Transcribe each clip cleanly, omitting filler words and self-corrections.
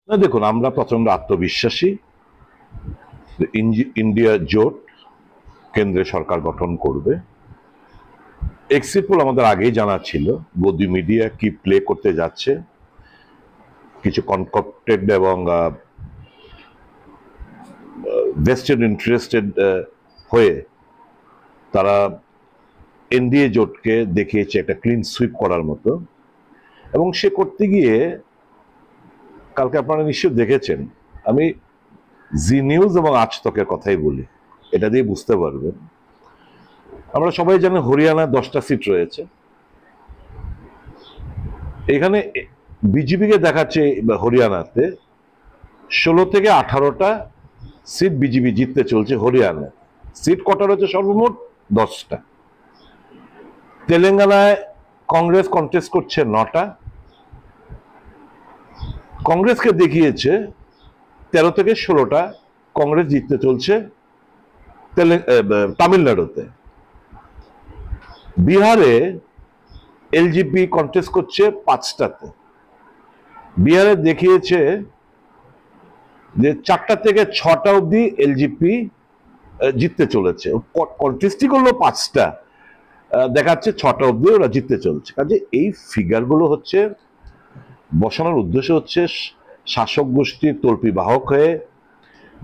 না, দেখুন, আমরা প্রচন্ড আত্মবিশ্বাসী। ইন্ডিয়া জোট কেন্দ্রে সরকার গঠন করবে। এক্সিট পোল আমাদের আগেই জানা ছিল গদি মিডিয়া কি প্লে করতে যাচ্ছে, কিছু কনকপ্টেড এবং ভেস্টেড ইন্টারেস্টেড হয়ে তারা এনডিএ জোটকে দেখিয়েছে একটা ক্লিন সুইপ করার মতো। এবং সে করতে গিয়ে কালকে আপনারা নিশ্চয়ই দেখেছেন, আমি জি নিউজ এবং আজ তকের কথাই বলি, এটা দিয়ে বুঝতে পারবেন। আমরা সবাই জানি হরিয়ানায় 10টা সিট রয়েছে। এখানে বিজেপিকে দেখাচ্ছে হরিয়ানাতে 16 থেকে 18টা সিট বিজেপি জিততে চলছে হরিয়ানায়। সিট কটা রয়েছে? সর্বমোট 10টা। তেলেঙ্গানায় কংগ্রেস কন্টেস্ট করছে 9টা। কংগ্রেসকে দেখিয়েছে 13 থেকে 16টা কংগ্রেস জিততে চলছে তামিলনাড়ুতে। বিহারে এলজেপি কন্টেস্ট করছে 5টাতে। বিহারে দেখিয়েছে যে 4টা থেকে 6টা অব্দি এলজেপি জিততে চলেছে। কন্টেস্টই করলো 5টা, দেখাচ্ছে 6টা অব্দি ওরা জিততে চলছে। কাজে এই ফিগারগুলো হচ্ছে বসানোর উদ্দেশ্য হচ্ছে শাসক গোষ্ঠীর তল্পি বাহক হয়ে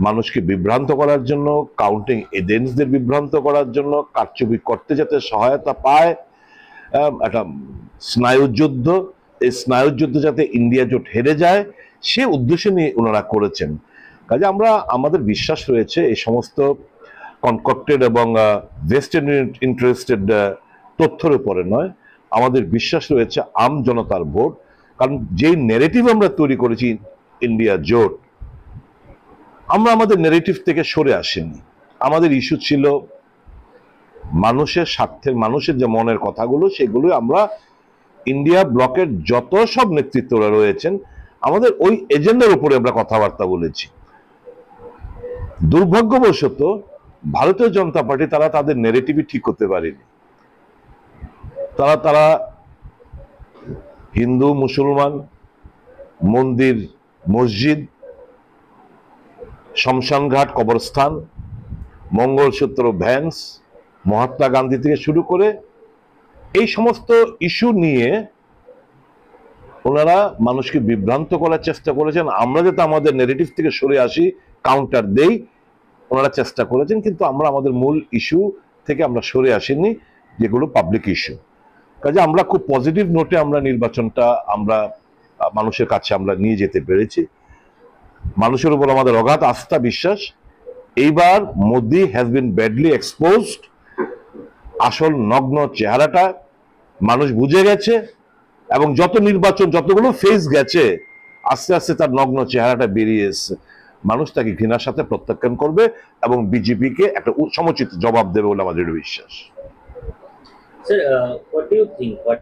মানুষকে বিভ্রান্ত করার জন্য, কাউন্টিং এজেন্টসদের বিভ্রান্ত করার জন্য, কারচুপি করতে যাতে সহায়তা পায়। একটা স্নায়ুযুদ্ধ, এই স্নায়ুযুদ্ধ যাতে ইন্ডিয়া জোট হেরে যায় সে উদ্দেশ্য নিয়ে ওনারা করেছেন। কাজে আমাদের বিশ্বাস রয়েছে এই সমস্ত কনকক্টেড এবং ভেস্টেড ইন্টারেস্টেড তথ্যের উপরে নয়, আমাদের বিশ্বাস রয়েছে আম জনতার ভোট। কারণ যেই নেগেটিভ আমরা তৈরি করেছি ইন্ডিয়া জোট, আমরা আমাদের নেগেটিভ থেকে সরে আসিনি। আমাদের ইস্যু ছিল মানুষের স্বার্থের, মানুষের যে মনের কথাগুলো, সেগুলো আমরা ইন্ডিয়া ব্লকের যত সব নেতৃত্বরা রয়েছেন আমাদের ওই এজেন্ডার উপরে আমরা কথাবার্তা বলেছি। দুর্ভাগ্যবশত ভারতীয় জনতা পার্টি তারা তাদের নেগেটিভই ঠিক করতে পারেনি। তারা হিন্দু মুসলমান, মন্দির মসজিদ, শমশানঘাট কবরস্থান, মঙ্গলসূত্র ভ্যান্স, মহাত্মা গান্ধী থেকে শুরু করে এই সমস্ত ইস্যু নিয়ে ওনারা মানুষকে বিভ্রান্ত করার চেষ্টা করেছেন। আমরা যাতে আমাদের নেগেটিভ থেকে সরে আসি, কাউন্টার দেই, ওনারা চেষ্টা করেছেন। কিন্তু আমরা আমাদের মূল ইস্যু থেকে আমরা সরে আসিনি, যেগুলো পাবলিক ইস্যু। কাজে আমরা খুব পজিটিভ নোটে আমরা নির্বাচনটা আমরা মানুষের কাছে আমরা নিয়ে যেতে পেরেছি। মানুষের উপর আমাদের অগাধ আস্থা, বিশ্বাস। এইবার Modi has been badly exposed. আসল নগ্ন চেহারাটা মানুষ বুঝে গেছে, এবং যত নির্বাচন যতগুলো ফেজ গেছে আস্তে আস্তে তার নগ্ন চেহারাটা বেরিয়ে এসছে। মানুষ তাকে ঘৃণার সাথে প্রত্যাখ্যান করবে এবং বিজেপিকে একটা সমুচিত জবাব দেবে বলে আমাদের বিশ্বাস। Sir, what do you think? What